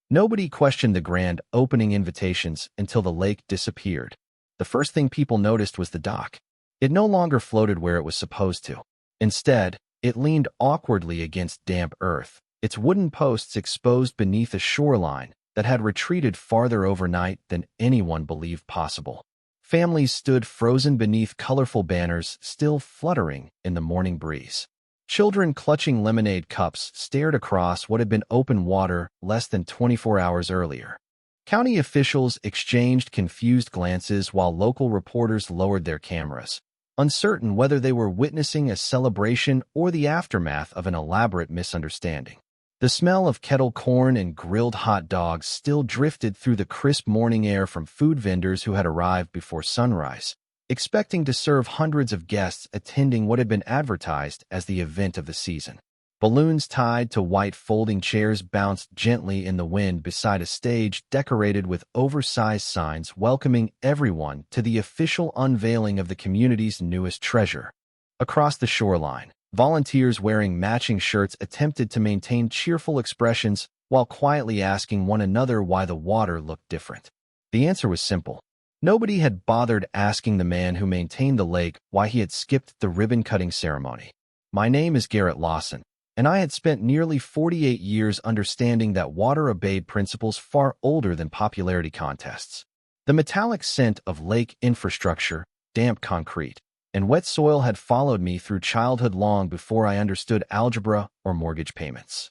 Nobody questioned the grand opening invitations until the lake disappeared. The first thing people noticed was the dock. It no longer floated where it was supposed to. Instead, it leaned awkwardly against damp earth, its wooden posts exposed beneath a shoreline that had retreated farther overnight than anyone believed possible. Families stood frozen beneath colorful banners still fluttering in the morning breeze. Children clutching lemonade cups stared across what had been open water less than 24 hours earlier. County officials exchanged confused glances while local reporters lowered their cameras, uncertain whether they were witnessing a celebration or the aftermath of an elaborate misunderstanding. The smell of kettle corn and grilled hot dogs still drifted through the crisp morning air from food vendors who had arrived before sunrise, expecting to serve hundreds of guests attending what had been advertised as the event of the season. Balloons tied to white folding chairs bounced gently in the wind beside a stage decorated with oversized signs welcoming everyone to the official unveiling of the community's newest treasure. Across the shoreline, volunteers wearing matching shirts attempted to maintain cheerful expressions while quietly asking one another why the water looked different. The answer was simple. Nobody had bothered asking the man who maintained the lake why he had skipped the ribbon-cutting ceremony. My name is Garrett Lawson, and I had spent nearly 48 years understanding that water obeyed principles far older than popularity contests. The metallic scent of lake infrastructure, damp concrete, and wet soil had followed me through childhood long before I understood algebra or mortgage payments.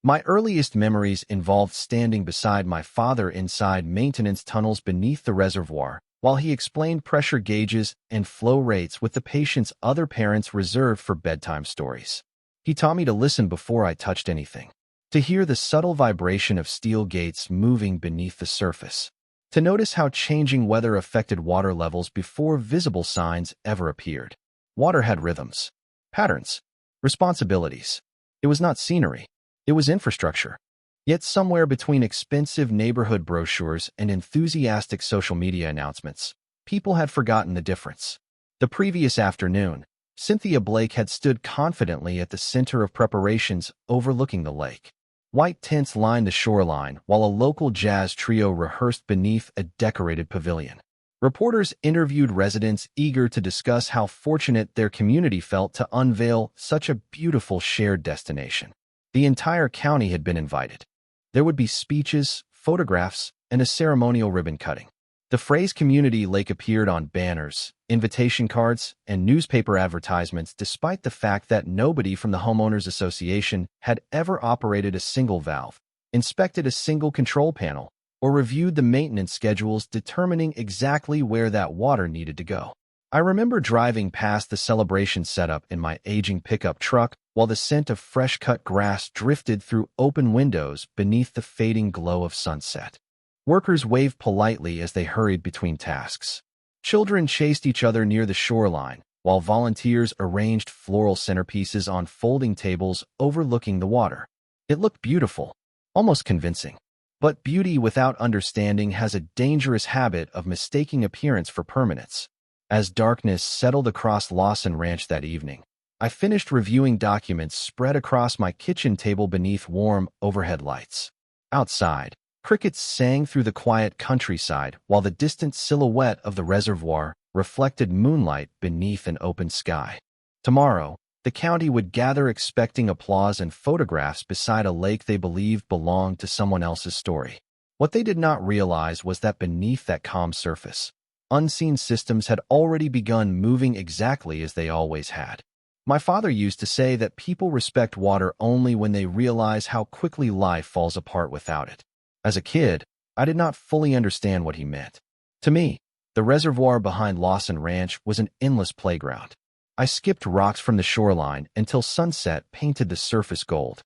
My earliest memories involved standing beside my father inside maintenance tunnels beneath the reservoir, while he explained pressure gauges and flow rates with the patience other parents reserved for bedtime stories. He taught me to listen before I touched anything, to hear the subtle vibration of steel gates moving beneath the surface, to notice how changing weather affected water levels before visible signs ever appeared. Water had rhythms, patterns, responsibilities. It was not scenery. It was infrastructure. Yet somewhere between expensive neighborhood brochures and enthusiastic social media announcements, people had forgotten the difference. The previous afternoon, Cynthia Blake had stood confidently at the center of preparations overlooking the lake. White tents lined the shoreline while a local jazz trio rehearsed beneath a decorated pavilion. Reporters interviewed residents eager to discuss how fortunate their community felt to unveil such a beautiful shared destination. The entire county had been invited. There would be speeches, photographs, and a ceremonial ribbon cutting. The phrase community lake appeared on banners, invitation cards, and newspaper advertisements despite the fact that nobody from the Homeowners Association had ever operated a single valve, inspected a single control panel, or reviewed the maintenance schedules determining exactly where that water needed to go. I remember driving past the celebration setup in my aging pickup truck while the scent of fresh-cut grass drifted through open windows beneath the fading glow of sunset. Workers waved politely as they hurried between tasks. Children chased each other near the shoreline, while volunteers arranged floral centerpieces on folding tables overlooking the water. It looked beautiful, almost convincing. But beauty without understanding has a dangerous habit of mistaking appearance for permanence. As darkness settled across Lawson Ranch that evening, I finished reviewing documents spread across my kitchen table beneath warm overhead lights. Outside, crickets sang through the quiet countryside while the distant silhouette of the reservoir reflected moonlight beneath an open sky. Tomorrow, the county would gather expecting applause and photographs beside a lake they believed belonged to someone else's story. What they did not realize was that beneath that calm surface, unseen systems had already begun moving exactly as they always had. My father used to say that people respect water only when they realize how quickly life falls apart without it. As a kid, I did not fully understand what he meant. To me, the reservoir behind Lawson Ranch was an endless playground. I skipped rocks from the shoreline until sunset painted the surface gold.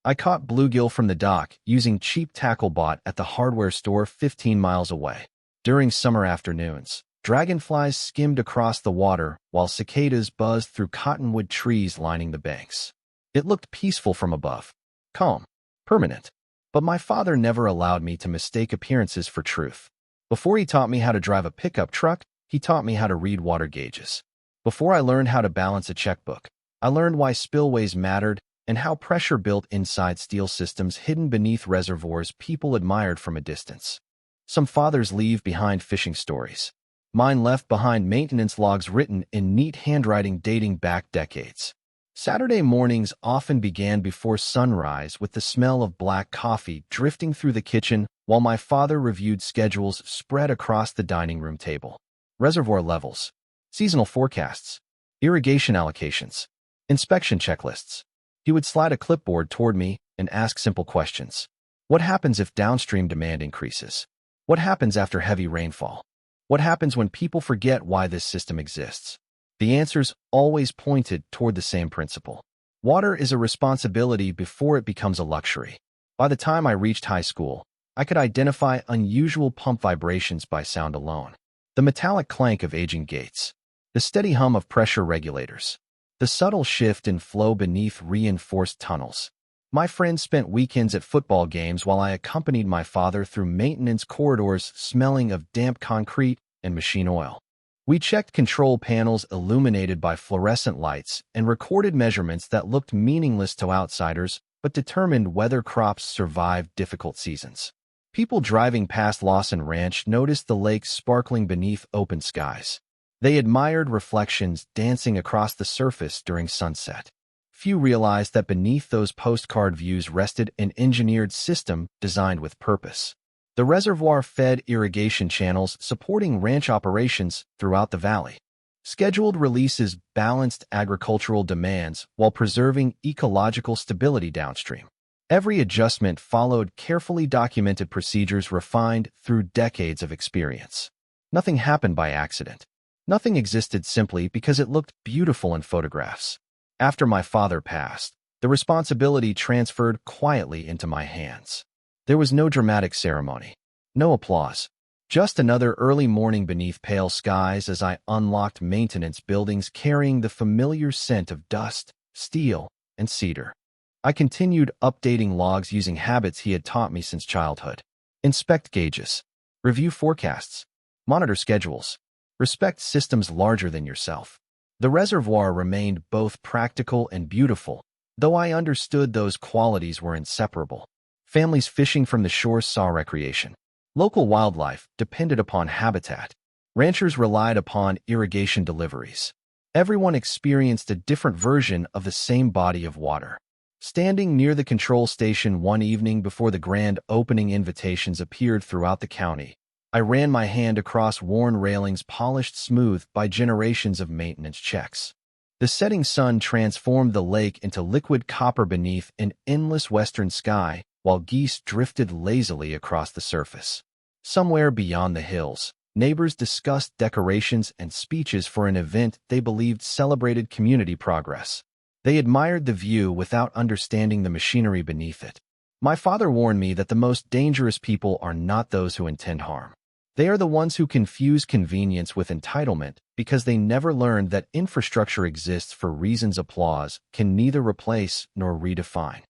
I caught bluegill from the dock using cheap tackle bought at the hardware store 15 miles away. During summer afternoons, dragonflies skimmed across the water while cicadas buzzed through cottonwood trees lining the banks. It looked peaceful from above, calm, permanent. But my father never allowed me to mistake appearances for truth. Before he taught me how to drive a pickup truck, he taught me how to read water gauges. Before I learned how to balance a checkbook, I learned why spillways mattered and how pressure built inside steel systems hidden beneath reservoirs people admired from a distance. Some fathers leave behind fishing stories. Mine left behind maintenance logs written in neat handwriting dating back decades. Saturday mornings often began before sunrise with the smell of black coffee drifting through the kitchen while my father reviewed schedules spread across the dining room table. Reservoir levels, seasonal forecasts, irrigation allocations, inspection checklists. He would slide a clipboard toward me and ask simple questions. What happens if downstream demand increases? What happens after heavy rainfall? What happens when people forget why this system exists? The answers always pointed toward the same principle. Water is a responsibility before it becomes a luxury. By the time I reached high school, I could identify unusual pump vibrations by sound alone. The metallic clank of aging gates, the steady hum of pressure regulators, the subtle shift in flow beneath reinforced tunnels. My friends spent weekends at football games while I accompanied my father through maintenance corridors smelling of damp concrete and machine oil. We checked control panels illuminated by fluorescent lights and recorded measurements that looked meaningless to outsiders but determined whether crops survived difficult seasons. People driving past Lawson Ranch noticed the lake sparkling beneath open skies. They admired reflections dancing across the surface during sunset. Few realized that beneath those postcard views rested an engineered system designed with purpose. The reservoir fed irrigation channels supporting ranch operations throughout the valley. Scheduled releases balanced agricultural demands while preserving ecological stability downstream. Every adjustment followed carefully documented procedures refined through decades of experience. Nothing happened by accident. Nothing existed simply because it looked beautiful in photographs. After my father passed, the responsibility transferred quietly into my hands. There was no dramatic ceremony, no applause, just another early morning beneath pale skies as I unlocked maintenance buildings carrying the familiar scent of dust, steel, and cedar. I continued updating logs using habits he had taught me since childhood. Inspect gauges, review forecasts, monitor schedules, respect systems larger than yourself. The reservoir remained both practical and beautiful, though I understood those qualities were inseparable. Families fishing from the shore saw recreation. Local wildlife depended upon habitat. Ranchers relied upon irrigation deliveries. Everyone experienced a different version of the same body of water. Standing near the control station one evening before the grand opening invitations appeared throughout the county, I ran my hand across worn railings polished smooth by generations of maintenance checks. The setting sun transformed the lake into liquid copper beneath an endless western sky, while geese drifted lazily across the surface. Somewhere beyond the hills, neighbors discussed decorations and speeches for an event they believed celebrated community progress. They admired the view without understanding the machinery beneath it. My father warned me that the most dangerous people are not those who intend harm. They are the ones who confuse convenience with entitlement because they never learned that infrastructure exists for reasons applause can neither replace nor redefine.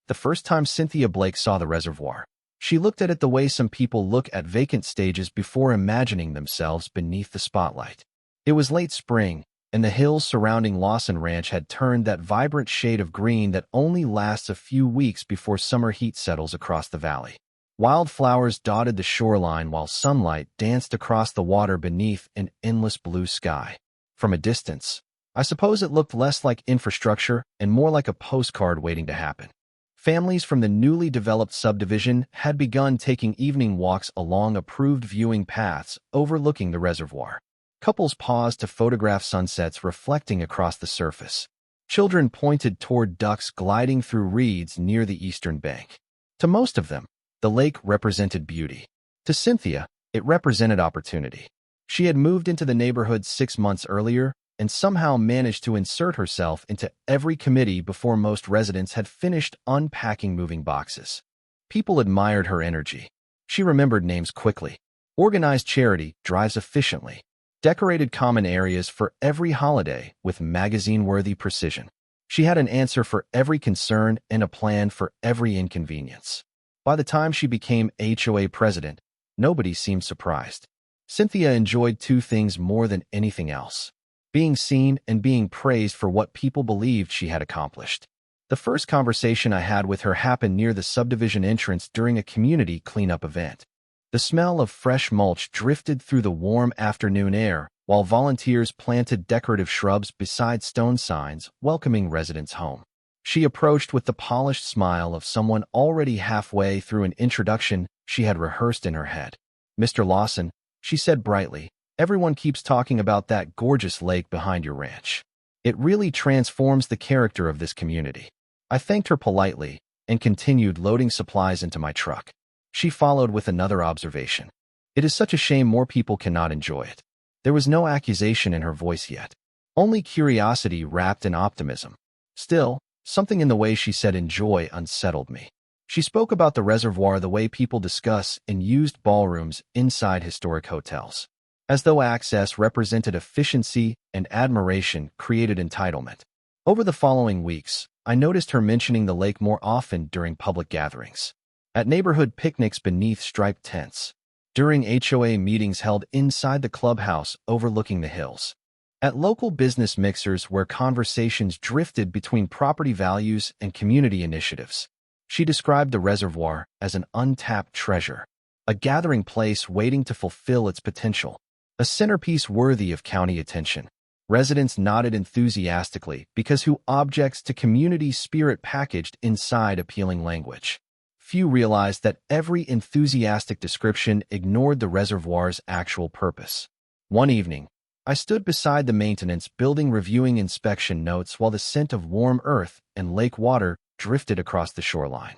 The first time Cynthia Blake saw the reservoir, she looked at it the way some people look at vacant stages before imagining themselves beneath the spotlight. It was late spring, and the hills surrounding Lawson Ranch had turned that vibrant shade of green that only lasts a few weeks before summer heat settles across the valley. Wildflowers dotted the shoreline while sunlight danced across the water beneath an endless blue sky. From a distance, I suppose it looked less like infrastructure and more like a postcard waiting to happen. Families from the newly developed subdivision had begun taking evening walks along approved viewing paths overlooking the reservoir. Couples paused to photograph sunsets reflecting across the surface. Children pointed toward ducks gliding through reeds near the eastern bank. To most of them, the lake represented beauty. To Cynthia, it represented opportunity. She had moved into the neighborhood 6 months earlier and somehow managed to insert herself into every committee before most residents had finished unpacking moving boxes. People admired her energy. She remembered names quickly. Organized charity drives efficiently. Decorated common areas for every holiday with magazine-worthy precision. She had an answer for every concern and a plan for every inconvenience. By the time she became HOA President, nobody seemed surprised. Cynthia enjoyed two things more than anything else: being seen and being praised for what people believed she had accomplished. The first conversation I had with her happened near the subdivision entrance during a community cleanup event. The smell of fresh mulch drifted through the warm afternoon air, while volunteers planted decorative shrubs beside stone signs welcoming residents home. She approached with the polished smile of someone already halfway through an introduction she had rehearsed in her head. "Mr. Lawson," she said brightly, "everyone keeps talking about that gorgeous lake behind your ranch. It really transforms the character of this community." I thanked her politely and continued loading supplies into my truck. She followed with another observation. "It is such a shame more people cannot enjoy it." There was no accusation in her voice yet, only curiosity wrapped in optimism. Still, something in the way she said enjoy unsettled me. She spoke about the reservoir the way people discuss in used ballrooms inside historic hotels, as though access represented efficiency and admiration created entitlement. Over the following weeks, I noticed her mentioning the lake more often during public gatherings, at neighborhood picnics beneath striped tents, during HOA meetings held inside the clubhouse overlooking the hills, at local business mixers where conversations drifted between property values and community initiatives. She described the reservoir as an untapped treasure, a gathering place waiting to fulfill its potential, a centerpiece worthy of county attention. Residents nodded enthusiastically because who objects to community spirit packaged inside appealing language? Few realized that every enthusiastic description ignored the reservoir's actual purpose. One evening, I stood beside the maintenance building reviewing inspection notes while the scent of warm earth and lake water drifted across the shoreline.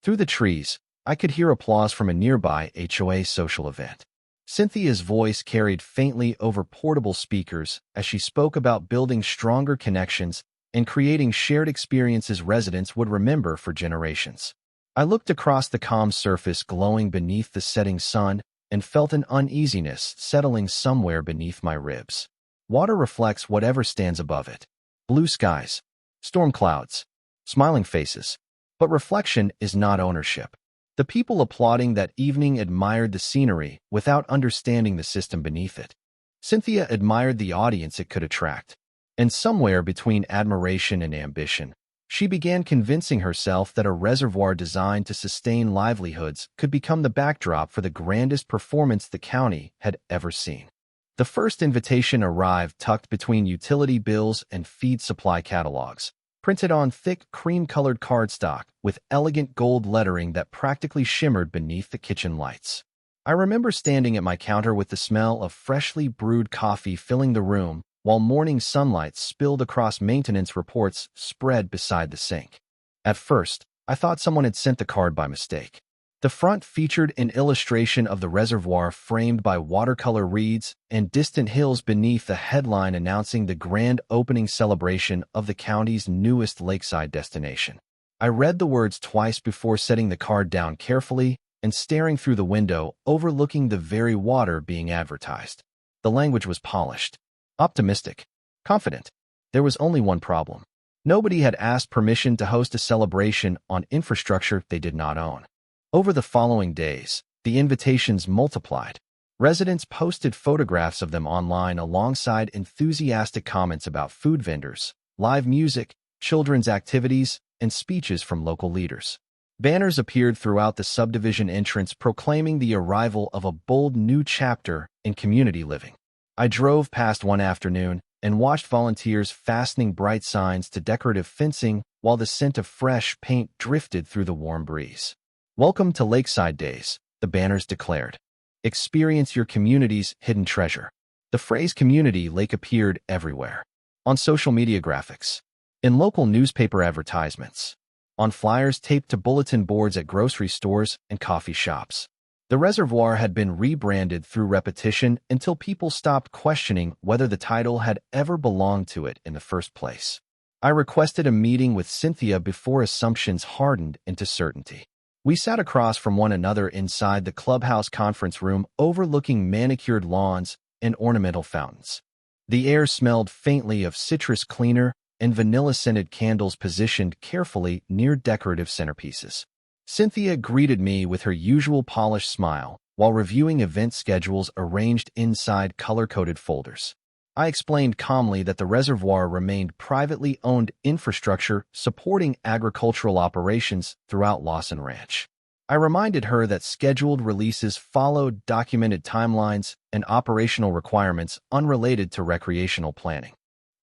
Through the trees, I could hear applause from a nearby HOA social event. Cynthia's voice carried faintly over portable speakers as she spoke about building stronger connections and creating shared experiences residents would remember for generations. I looked across the calm surface glowing beneath the setting sun and felt an uneasiness settling somewhere beneath my ribs. Water reflects whatever stands above it. Blue skies, storm clouds, smiling faces. But reflection is not ownership. The people applauding that evening admired the scenery without understanding the system beneath it. Cynthia admired the audience it could attract. And somewhere between admiration and ambition, she began convincing herself that a reservoir designed to sustain livelihoods could become the backdrop for the grandest performance the county had ever seen. The first invitation arrived tucked between utility bills and feed supply catalogs, printed on thick cream-colored cardstock with elegant gold lettering that practically shimmered beneath the kitchen lights. I remember standing at my counter with the smell of freshly brewed coffee filling the room, while morning sunlight spilled across maintenance reports spread beside the sink. At first, I thought someone had sent the card by mistake. The front featured an illustration of the reservoir framed by watercolor reeds and distant hills beneath the headline announcing the grand opening celebration of the county's newest lakeside destination. I read the words twice before setting the card down carefully and staring through the window overlooking the very water being advertised. The language was polished, optimistic, confident. There was only one problem. Nobody had asked permission to host a celebration on infrastructure they did not own. Over the following days, the invitations multiplied. Residents posted photographs of them online alongside enthusiastic comments about food vendors, live music, children's activities, and speeches from local leaders. Banners appeared throughout the subdivision entrance proclaiming the arrival of a bold new chapter in community living. I drove past one afternoon and watched volunteers fastening bright signs to decorative fencing while the scent of fresh paint drifted through the warm breeze. "Welcome to Lakeside Days," the banners declared. "Experience your community's hidden treasure." The phrase community lake appeared everywhere. On social media graphics, in local newspaper advertisements, on flyers taped to bulletin boards at grocery stores and coffee shops. The reservoir had been rebranded through repetition until people stopped questioning whether the title had ever belonged to it in the first place. I requested a meeting with Cynthia before assumptions hardened into certainty. We sat across from one another inside the clubhouse conference room overlooking manicured lawns and ornamental fountains. The air smelled faintly of citrus cleaner and vanilla-scented candles positioned carefully near decorative centerpieces. Cynthia greeted me with her usual polished smile while reviewing event schedules arranged inside color-coded folders. I explained calmly that the reservoir remained privately owned infrastructure supporting agricultural operations throughout Lawson Ranch. I reminded her that scheduled releases followed documented timelines and operational requirements unrelated to recreational planning.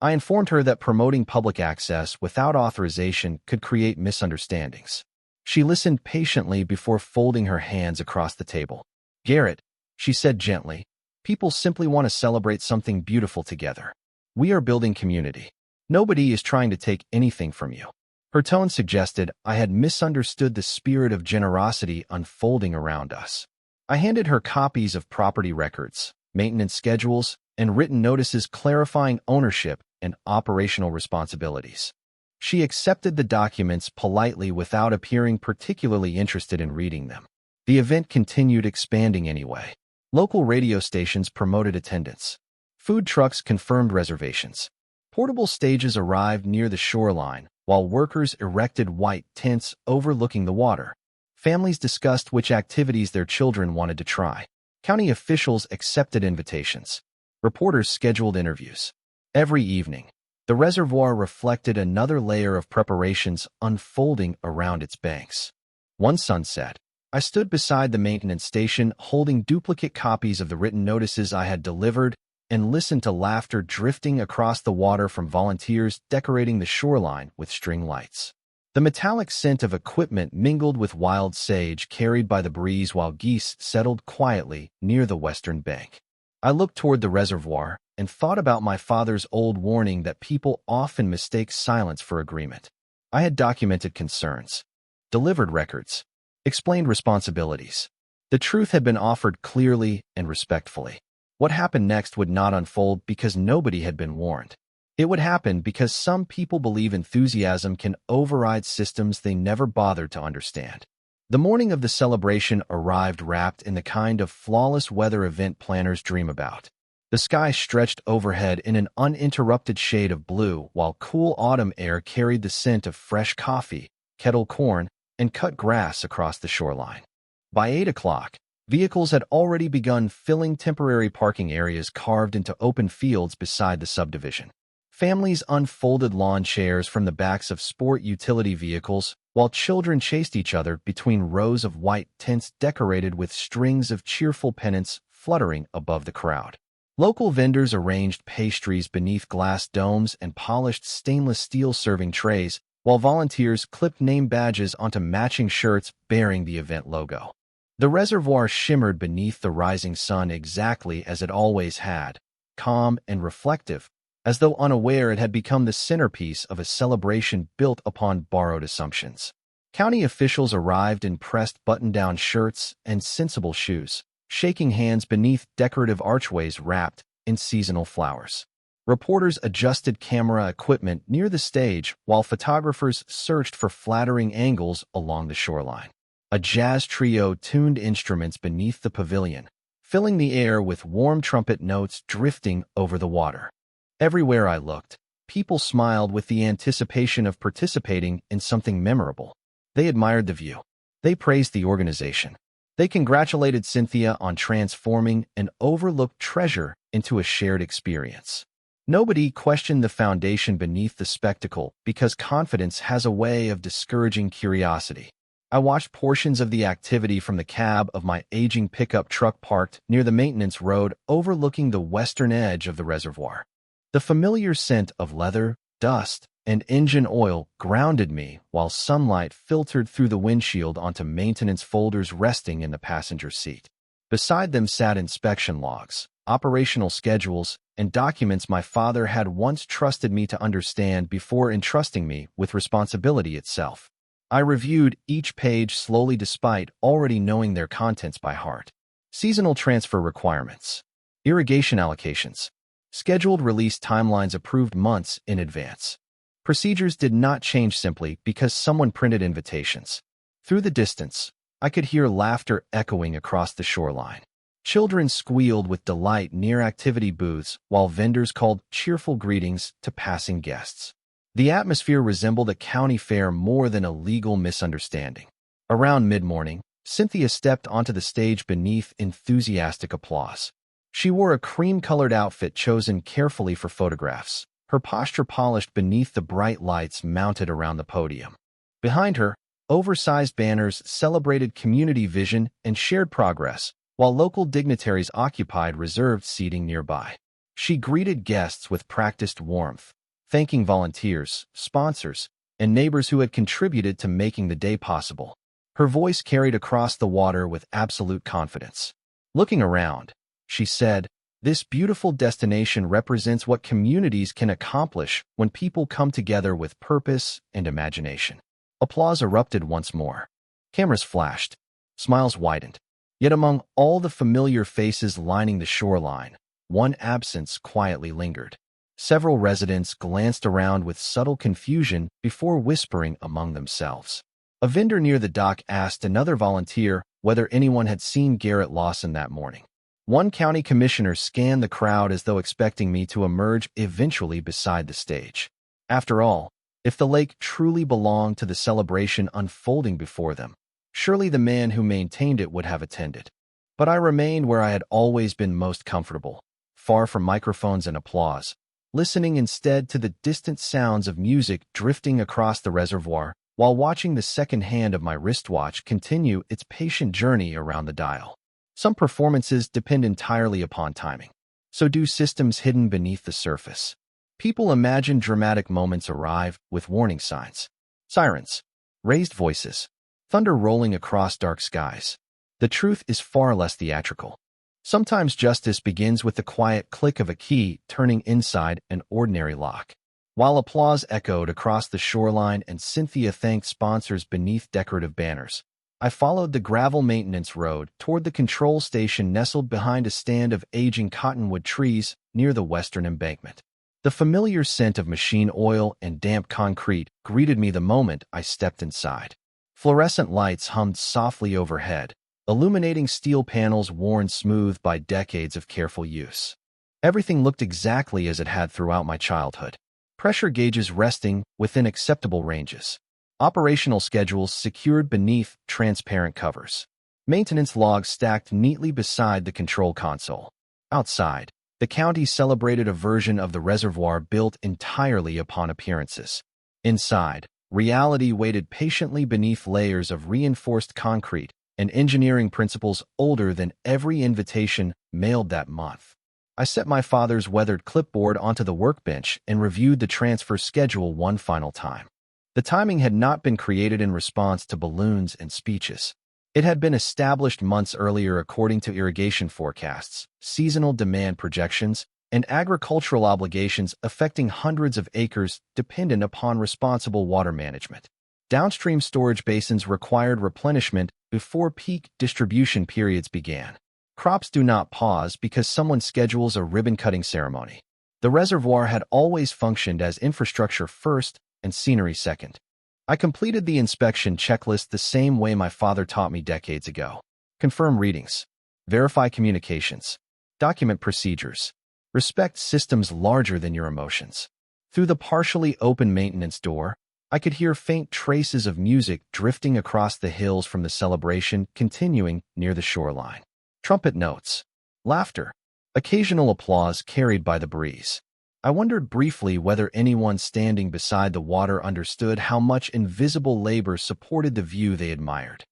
I informed her that promoting public access without authorization could create misunderstandings. She listened patiently before folding her hands across the table. "Garrett," she said gently, "people simply want to celebrate something beautiful together. We are building community. Nobody is trying to take anything from you." Her tone suggested I had misunderstood the spirit of generosity unfolding around us. I handed her copies of property records, maintenance schedules, and written notices clarifying ownership and operational responsibilities. She accepted the documents politely without appearing particularly interested in reading them. The event continued expanding anyway. Local radio stations promoted attendance. Food trucks confirmed reservations. Portable stages arrived near the shoreline, while workers erected white tents overlooking the water. Families discussed which activities their children wanted to try. County officials accepted invitations. Reporters scheduled interviews. Every evening, the reservoir reflected another layer of preparations unfolding around its banks. One sunset, I stood beside the maintenance station holding duplicate copies of the written notices I had delivered and listened to laughter drifting across the water from volunteers decorating the shoreline with string lights. The metallic scent of equipment mingled with wild sage carried by the breeze while geese settled quietly near the western bank. I looked toward the reservoir and thought about my father's old warning that people often mistake silence for agreement. I had documented concerns, delivered records, explained responsibilities. The truth had been offered clearly and respectfully. What happened next would not unfold because nobody had been warned. It would happen because some people believe enthusiasm can override systems they never bothered to understand. The morning of the celebration arrived wrapped in the kind of flawless weather event planners dream about. The sky stretched overhead in an uninterrupted shade of blue, while cool autumn air carried the scent of fresh coffee, kettle corn, and cut grass across the shoreline. By 8 o'clock, vehicles had already begun filling temporary parking areas carved into open fields beside the subdivision. Families unfolded lawn chairs from the backs of sport utility vehicles, while children chased each other between rows of white tents decorated with strings of cheerful pennants fluttering above the crowd. Local vendors arranged pastries beneath glass domes and polished stainless steel serving trays, while volunteers clipped name badges onto matching shirts bearing the event logo. The reservoir shimmered beneath the rising sun exactly as it always had, calm and reflective, as though unaware it had become the centerpiece of a celebration built upon borrowed assumptions. County officials arrived in pressed button-down shirts and sensible shoes, shaking hands beneath decorative archways wrapped in seasonal flowers. Reporters adjusted camera equipment near the stage while photographers searched for flattering angles along the shoreline. A jazz trio tuned instruments beneath the pavilion, filling the air with warm trumpet notes drifting over the water. Everywhere I looked, people smiled with the anticipation of participating in something memorable. They admired the view. They praised the organization. They congratulated Cynthia on transforming an overlooked treasure into a shared experience. Nobody questioned the foundation beneath the spectacle because confidence has a way of discouraging curiosity. I watched portions of the activity from the cab of my aging pickup truck parked near the maintenance road overlooking the western edge of the reservoir. The familiar scent of leather, dust, and engine oil grounded me while sunlight filtered through the windshield onto maintenance folders resting in the passenger seat. Beside them sat inspection logs, operational schedules, and documents my father had once trusted me to understand before entrusting me with responsibility itself. I reviewed each page slowly despite already knowing their contents by heart. Seasonal transfer requirements, irrigation allocations, scheduled release timelines approved months in advance. Procedures did not change simply because someone printed invitations. Through the distance, I could hear laughter echoing across the shoreline. Children squealed with delight near activity booths while vendors called cheerful greetings to passing guests. The atmosphere resembled a county fair more than a legal misunderstanding. Around mid-morning, Cynthia stepped onto the stage beneath enthusiastic applause. She wore a cream-colored outfit chosen carefully for photographs, her posture polished beneath the bright lights mounted around the podium. Behind her, oversized banners celebrated community vision and shared progress, while local dignitaries occupied reserved seating nearby. She greeted guests with practiced warmth, thanking volunteers, sponsors, and neighbors who had contributed to making the day possible. Her voice carried across the water with absolute confidence. Looking around, she said, "This beautiful destination represents what communities can accomplish when people come together with purpose and imagination." Applause erupted once more. Cameras flashed. Smiles widened. Yet among all the familiar faces lining the shoreline, one absence quietly lingered. Several residents glanced around with subtle confusion before whispering among themselves. A vendor near the dock asked another volunteer whether anyone had seen Garrett Lawson that morning. One county commissioner scanned the crowd as though expecting me to emerge eventually beside the stage. After all, if the lake truly belonged to the celebration unfolding before them, surely the man who maintained it would have attended. But I remained where I had always been most comfortable, far from microphones and applause, listening instead to the distant sounds of music drifting across the reservoir while watching the second hand of my wristwatch continue its patient journey around the dial. Some performances depend entirely upon timing. So do systems hidden beneath the surface. People imagine dramatic moments arrive with warning signs. Sirens, raised voices, thunder rolling across dark skies. The truth is far less theatrical. Sometimes justice begins with the quiet click of a key turning inside an ordinary lock. While applause echoed across the shoreline and Cynthia thanked sponsors beneath decorative banners, I followed the gravel maintenance road toward the control station nestled behind a stand of aging cottonwood trees near the western embankment. The familiar scent of machine oil and damp concrete greeted me the moment I stepped inside. Fluorescent lights hummed softly overhead, illuminating steel panels worn smooth by decades of careful use. Everything looked exactly as it had throughout my childhood. Pressure gauges resting within acceptable ranges. Operational schedules secured beneath transparent covers. Maintenance logs stacked neatly beside the control console. Outside, the county celebrated a version of the reservoir built entirely upon appearances. Inside, reality waited patiently beneath layers of reinforced concrete and engineering principles older than every invitation mailed that month. I set my father's weathered clipboard onto the workbench and reviewed the transfer schedule one final time. The timing had not been created in response to balloons and speeches. It had been established months earlier according to irrigation forecasts, seasonal demand projections, and agricultural obligations affecting hundreds of acres dependent upon responsible water management. Downstream storage basins required replenishment before peak distribution periods began. Crops do not pause because someone schedules a ribbon-cutting ceremony. The reservoir had always functioned as infrastructure first and scenery second. I completed the inspection checklist the same way my father taught me decades ago. Confirm readings. Verify communications. Document procedures. Respect systems larger than your emotions. Through the partially open maintenance door, I could hear faint traces of music drifting across the hills from the celebration continuing near the shoreline. Trumpet notes. Laughter. Occasional applause carried by the breeze. I wondered briefly whether anyone standing beside the water understood how much invisible labor supported the view they admired.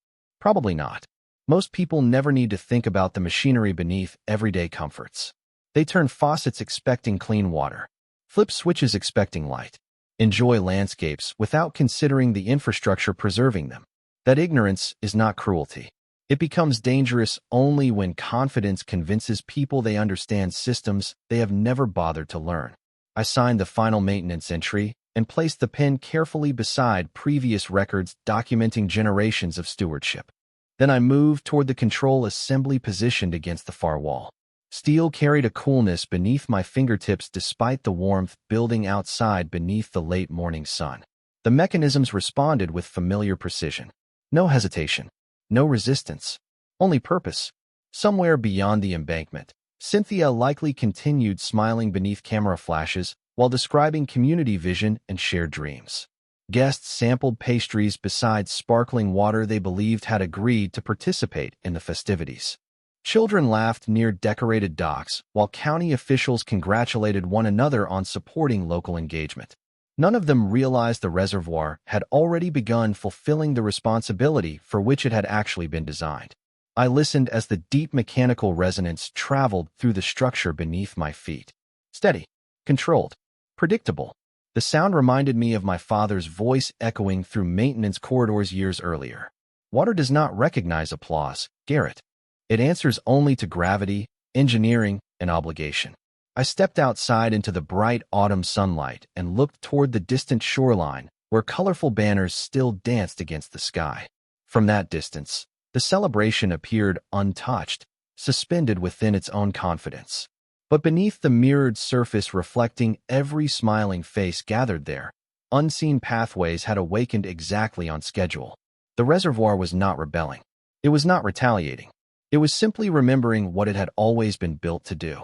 Probably not. Most people never need to think about the machinery beneath everyday comforts. They turn faucets expecting clean water, flip switches expecting light, enjoy landscapes without considering the infrastructure preserving them. That ignorance is not cruelty. It becomes dangerous only when confidence convinces people they understand systems they have never bothered to learn. I signed the final maintenance entry and placed the pen carefully beside previous records documenting generations of stewardship. Then I moved toward the control assembly positioned against the far wall. Steel carried a coolness beneath my fingertips despite the warmth building outside beneath the late morning sun. The mechanisms responded with familiar precision. No hesitation. No resistance. Only purpose. Somewhere beyond the embankment, Cynthia likely continued smiling beneath camera flashes while describing community vision and shared dreams. Guests sampled pastries beside sparkling water they believed had agreed to participate in the festivities. Children laughed near decorated docks, while county officials congratulated one another on supporting local engagement. None of them realized the reservoir had already begun fulfilling the responsibility for which it had actually been designed. I listened as the deep mechanical resonance traveled through the structure beneath my feet. Steady, controlled, predictable. The sound reminded me of my father's voice echoing through maintenance corridors years earlier. Water does not recognize applause, Garrett. It answers only to gravity, engineering, and obligation. I stepped outside into the bright autumn sunlight and looked toward the distant shoreline where colorful banners still danced against the sky. From that distance, the celebration appeared untouched, suspended within its own confidence. But beneath the mirrored surface reflecting every smiling face gathered there, unseen pathways had awakened exactly on schedule. The reservoir was not rebelling. It was not retaliating. It was simply remembering what it had always been built to do.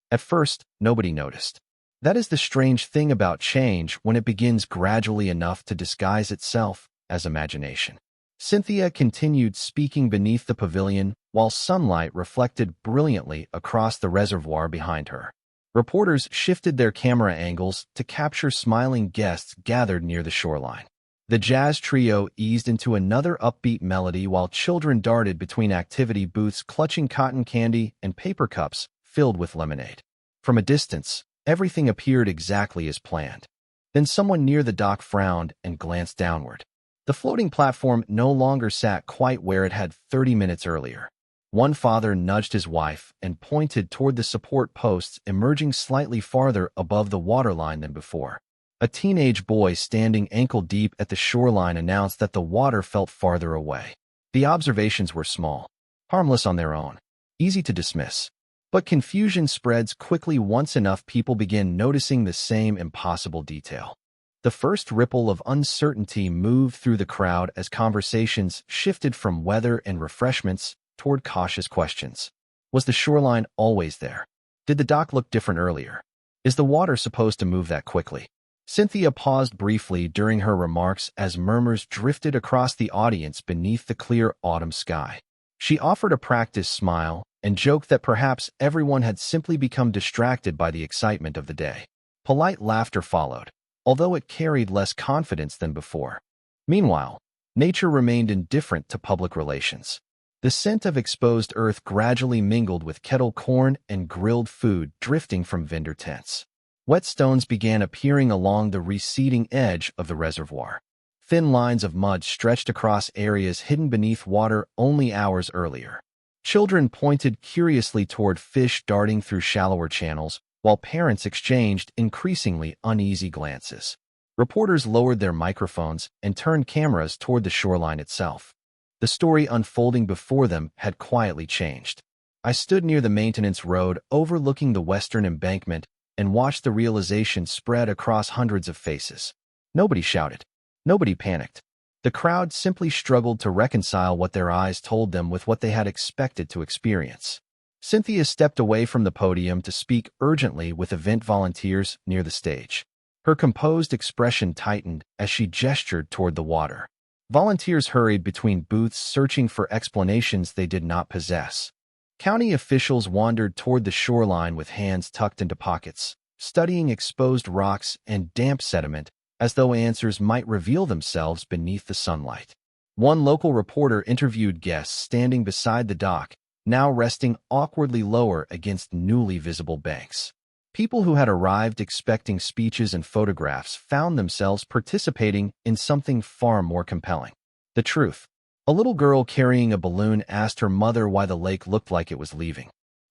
At first, nobody noticed. That is the strange thing about change when it begins gradually enough to disguise itself as imagination. Cynthia continued speaking beneath the pavilion while sunlight reflected brilliantly across the reservoir behind her. Reporters shifted their camera angles to capture smiling guests gathered near the shoreline. The jazz trio eased into another upbeat melody while children darted between activity booths clutching cotton candy and paper cups filled with lemonade. From a distance, everything appeared exactly as planned. Then someone near the dock frowned and glanced downward. The floating platform no longer sat quite where it had 30 minutes earlier. One father nudged his wife and pointed toward the support posts emerging slightly farther above the waterline than before. A teenage boy standing ankle-deep at the shoreline announced that the water felt farther away. The observations were small, harmless on their own, easy to dismiss. But confusion spreads quickly once enough people begin noticing the same impossible detail. The first ripple of uncertainty moved through the crowd as conversations shifted from weather and refreshments toward cautious questions. Was the shoreline always there? Did the dock look different earlier? Is the water supposed to move that quickly? Cynthia paused briefly during her remarks as murmurs drifted across the audience beneath the clear autumn sky. She offered a practiced smile and joked that perhaps everyone had simply become distracted by the excitement of the day. Polite laughter followed, although it carried less confidence than before. Meanwhile, nature remained indifferent to public relations. The scent of exposed earth gradually mingled with kettle corn and grilled food drifting from vendor tents. Wet stones began appearing along the receding edge of the reservoir. Thin lines of mud stretched across areas hidden beneath water only hours earlier. Children pointed curiously toward fish darting through shallower channels, while parents exchanged increasingly uneasy glances. Reporters lowered their microphones and turned cameras toward the shoreline itself. The story unfolding before them had quietly changed. I stood near the maintenance road overlooking the western embankment and watched the realization spread across hundreds of faces. Nobody shouted. Nobody panicked. The crowd simply struggled to reconcile what their eyes told them with what they had expected to experience. Cynthia stepped away from the podium to speak urgently with event volunteers near the stage. Her composed expression tightened as she gestured toward the water. Volunteers hurried between booths searching for explanations they did not possess. County officials wandered toward the shoreline with hands tucked into pockets, studying exposed rocks and damp sediment as though answers might reveal themselves beneath the sunlight. One local reporter interviewed guests standing beside the dock, now resting awkwardly lower against newly visible banks. People who had arrived expecting speeches and photographs found themselves participating in something far more compelling. The truth. A little girl carrying a balloon asked her mother why the lake looked like it was leaving.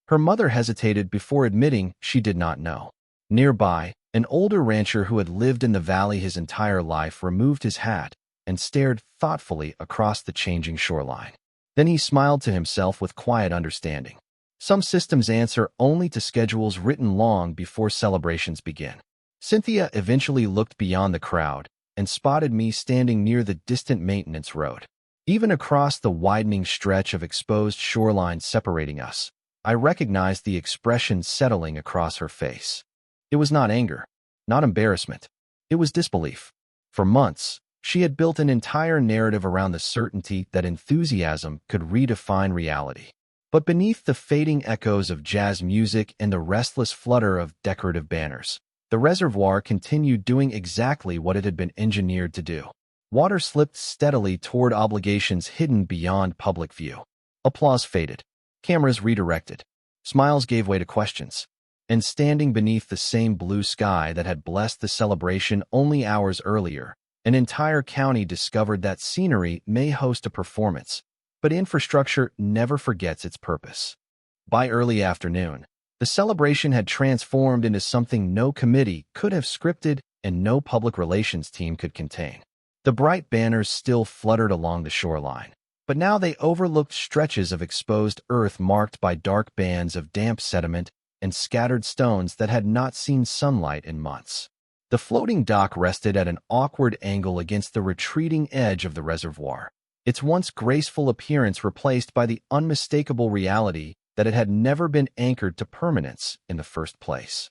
Her mother hesitated before admitting she did not know. Nearby, an older rancher who had lived in the valley his entire life removed his hat and stared thoughtfully across the changing shoreline. Then he smiled to himself with quiet understanding. Some systems answer only to schedules written long before celebrations begin. Cynthia eventually looked beyond the crowd and spotted me standing near the distant maintenance road. Even across the widening stretch of exposed shoreline separating us, I recognized the expression settling across her face. It was not anger, not embarrassment. It was disbelief. For months, she had built an entire narrative around the certainty that enthusiasm could redefine reality. But beneath the fading echoes of jazz music and the restless flutter of decorative banners, the reservoir continued doing exactly what it had been engineered to do. Water slipped steadily toward obligations hidden beyond public view. Applause faded. Cameras redirected. Smiles gave way to questions. And standing beneath the same blue sky that had blessed the celebration only hours earlier, an entire county discovered that scenery may host a performance, but infrastructure never forgets its purpose. By early afternoon, the celebration had transformed into something no committee could have scripted and no public relations team could contain. The bright banners still fluttered along the shoreline, but now they overlooked stretches of exposed earth marked by dark bands of damp sediment and scattered stones that had not seen sunlight in months. The floating dock rested at an awkward angle against the retreating edge of the reservoir, its once graceful appearance replaced by the unmistakable reality that it had never been anchored to permanence in the first place.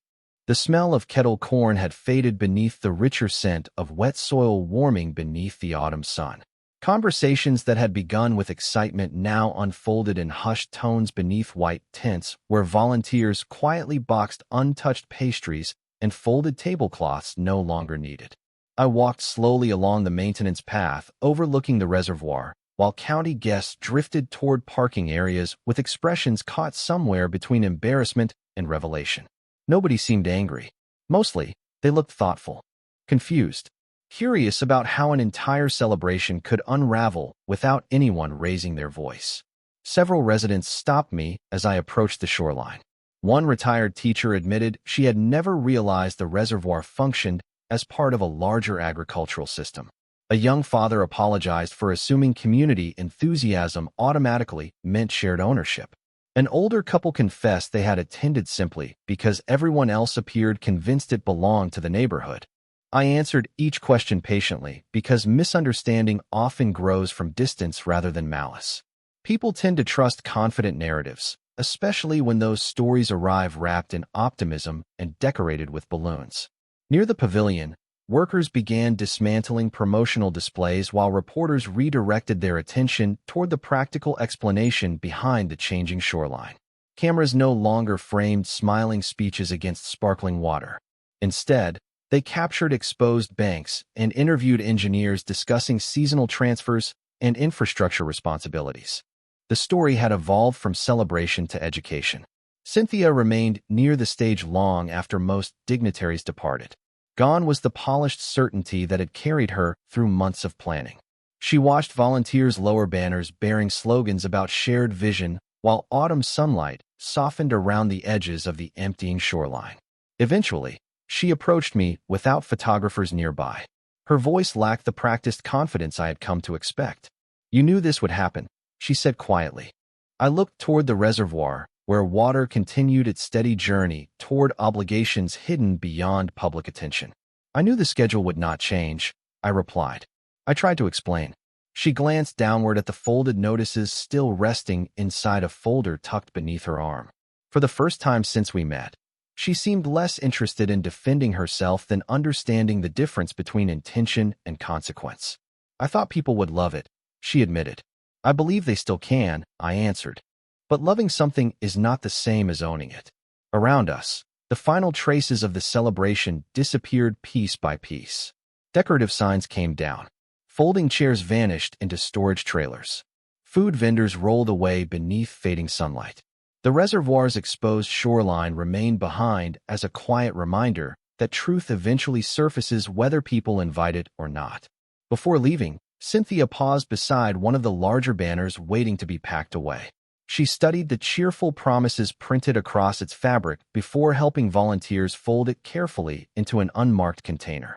The smell of kettle corn had faded beneath the richer scent of wet soil warming beneath the autumn sun. Conversations that had begun with excitement now unfolded in hushed tones beneath white tents where volunteers quietly boxed untouched pastries and folded tablecloths no longer needed. I walked slowly along the maintenance path overlooking the reservoir, while county guests drifted toward parking areas with expressions caught somewhere between embarrassment and revelation. Nobody seemed angry. Mostly, they looked thoughtful, confused, curious about how an entire celebration could unravel without anyone raising their voice. Several residents stopped me as I approached the shoreline. One retired teacher admitted she had never realized the reservoir functioned as part of a larger agricultural system. A young father apologized for assuming community enthusiasm automatically meant shared ownership. An older couple confessed they had attended simply because everyone else appeared convinced it belonged to the neighborhood. I answered each question patiently because misunderstanding often grows from distance rather than malice. People tend to trust confident narratives, especially when those stories arrive wrapped in optimism and decorated with balloons. Near the pavilion, workers began dismantling promotional displays while reporters redirected their attention toward the practical explanation behind the changing shoreline. Cameras no longer framed smiling speeches against sparkling water. Instead, they captured exposed banks and interviewed engineers discussing seasonal transfers and infrastructure responsibilities. The story had evolved from celebration to education. Cynthia remained near the stage long after most dignitaries departed. Gone was the polished certainty that had carried her through months of planning. She watched volunteers lower banners bearing slogans about shared vision while autumn sunlight softened around the edges of the emptying shoreline. Eventually, she approached me without photographers nearby. Her voice lacked the practiced confidence I had come to expect. "You knew this would happen," she said quietly. I looked toward the reservoir, where water continued its steady journey toward obligations hidden beyond public attention. "I knew the schedule would not change," I replied. I tried to explain. She glanced downward at the folded notices still resting inside a folder tucked beneath her arm. For the first time since we met, she seemed less interested in defending herself than understanding the difference between intention and consequence. "I thought people would love it," she admitted. "I believe they still can," I answered. "But loving something is not the same as owning it." Around us, the final traces of the celebration disappeared piece by piece. Decorative signs came down. Folding chairs vanished into storage trailers. Food vendors rolled away beneath fading sunlight. The reservoir's exposed shoreline remained behind as a quiet reminder that truth eventually surfaces whether people invite it or not. Before leaving, Cynthia paused beside one of the larger banners waiting to be packed away. She studied the cheerful promises printed across its fabric before helping volunteers fold it carefully into an unmarked container.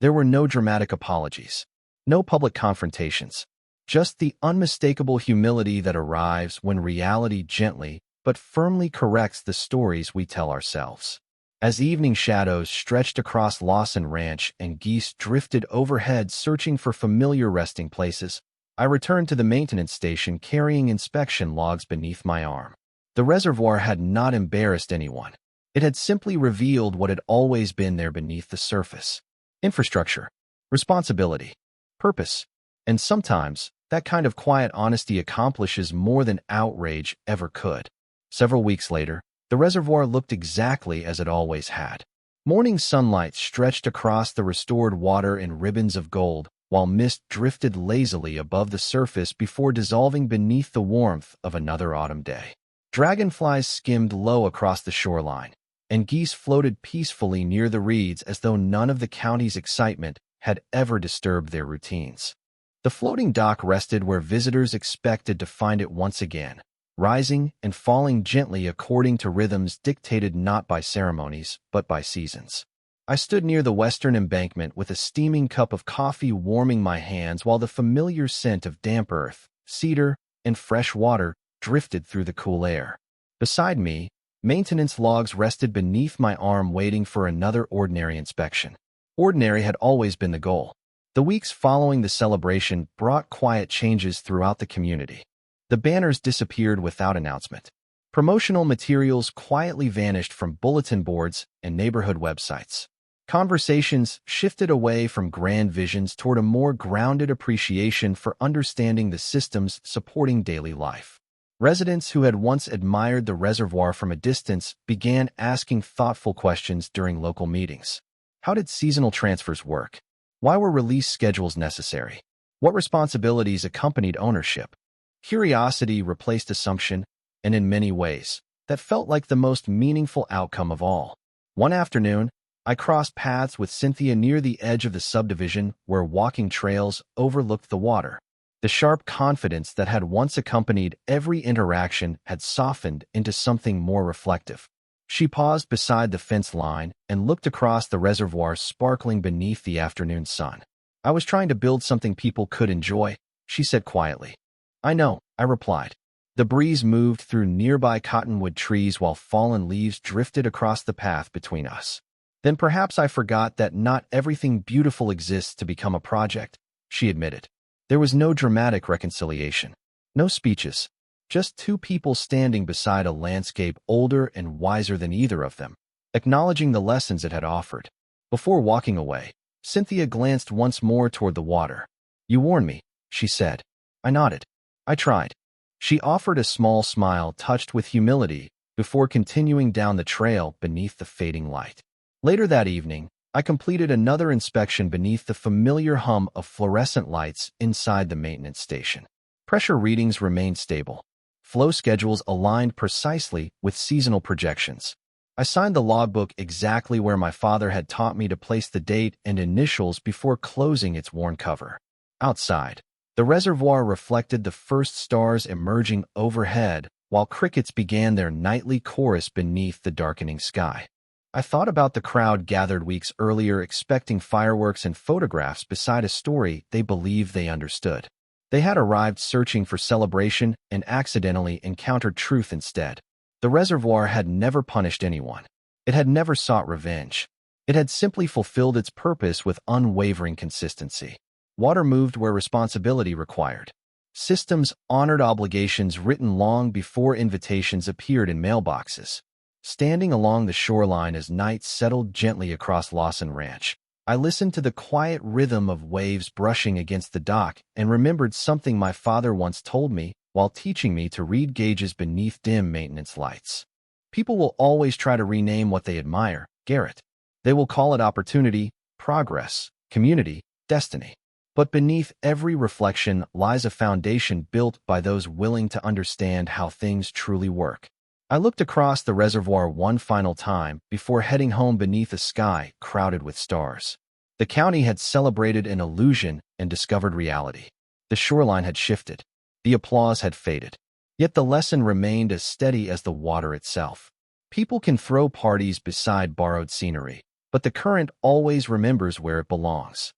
There were no dramatic apologies, no public confrontations, just the unmistakable humility that arrives when reality gently but firmly corrects the stories we tell ourselves. As evening shadows stretched across Lawson Ranch and geese drifted overhead searching for familiar resting places, I returned to the maintenance station carrying inspection logs beneath my arm. The reservoir had not embarrassed anyone. It had simply revealed what had always been there beneath the surface. Infrastructure, responsibility, purpose. And sometimes, that kind of quiet honesty accomplishes more than outrage ever could. Several weeks later, the reservoir looked exactly as it always had. Morning sunlight stretched across the restored water in ribbons of gold, while mist drifted lazily above the surface before dissolving beneath the warmth of another autumn day. Dragonflies skimmed low across the shoreline, and geese floated peacefully near the reeds as though none of the county's excitement had ever disturbed their routines. The floating dock rested where visitors expected to find it once again, rising and falling gently according to rhythms dictated not by ceremonies, but by seasons. I stood near the western embankment with a steaming cup of coffee warming my hands while the familiar scent of damp earth, cedar, and fresh water drifted through the cool air. Beside me, maintenance logs rested beneath my arm waiting for another ordinary inspection. Ordinary had always been the goal. The weeks following the celebration brought quiet changes throughout the community. The banners disappeared without announcement. Promotional materials quietly vanished from bulletin boards and neighborhood websites. Conversations shifted away from grand visions toward a more grounded appreciation for understanding the systems supporting daily life. Residents who had once admired the reservoir from a distance began asking thoughtful questions during local meetings. How did seasonal transfers work? Why were release schedules necessary? What responsibilities accompanied ownership? Curiosity replaced assumption, and in many ways, that felt like the most meaningful outcome of all. One afternoon, I crossed paths with Cynthia near the edge of the subdivision where walking trails overlooked the water. The sharp confidence that had once accompanied every interaction had softened into something more reflective. She paused beside the fence line and looked across the reservoir sparkling beneath the afternoon sun. "I was trying to build something people could enjoy," she said quietly. "I know," I replied. The breeze moved through nearby cottonwood trees while fallen leaves drifted across the path between us. "Then perhaps I forgot that not everything beautiful exists to become a project," she admitted. There was no dramatic reconciliation, no speeches, just two people standing beside a landscape older and wiser than either of them, acknowledging the lessons it had offered. Before walking away, Cynthia glanced once more toward the water. "You warned me," she said. I nodded. "I tried." She offered a small smile touched with humility before continuing down the trail beneath the fading light. Later that evening, I completed another inspection beneath the familiar hum of fluorescent lights inside the maintenance station. Pressure readings remained stable. Flow schedules aligned precisely with seasonal projections. I signed the logbook exactly where my father had taught me to place the date and initials before closing its worn cover. Outside, the reservoir reflected the first stars emerging overhead, while crickets began their nightly chorus beneath the darkening sky. I thought about the crowd gathered weeks earlier expecting fireworks and photographs beside a story they believed they understood. They had arrived searching for celebration and accidentally encountered truth instead. The reservoir had never punished anyone. It had never sought revenge. It had simply fulfilled its purpose with unwavering consistency. Water moved where responsibility required. Systems honored obligations written long before invitations appeared in mailboxes. Standing along the shoreline as night settled gently across Lawson Ranch, I listened to the quiet rhythm of waves brushing against the dock and remembered something my father once told me while teaching me to read gauges beneath dim maintenance lights. People will always try to rename what they admire, Garrett. They will call it opportunity, progress, community, destiny. But beneath every reflection lies a foundation built by those willing to understand how things truly work. I looked across the reservoir one final time before heading home beneath a sky crowded with stars. The county had celebrated an illusion and discovered reality. The shoreline had shifted. The applause had faded. Yet the lesson remained as steady as the water itself. People can throw parties beside borrowed scenery, but the current always remembers where it belongs.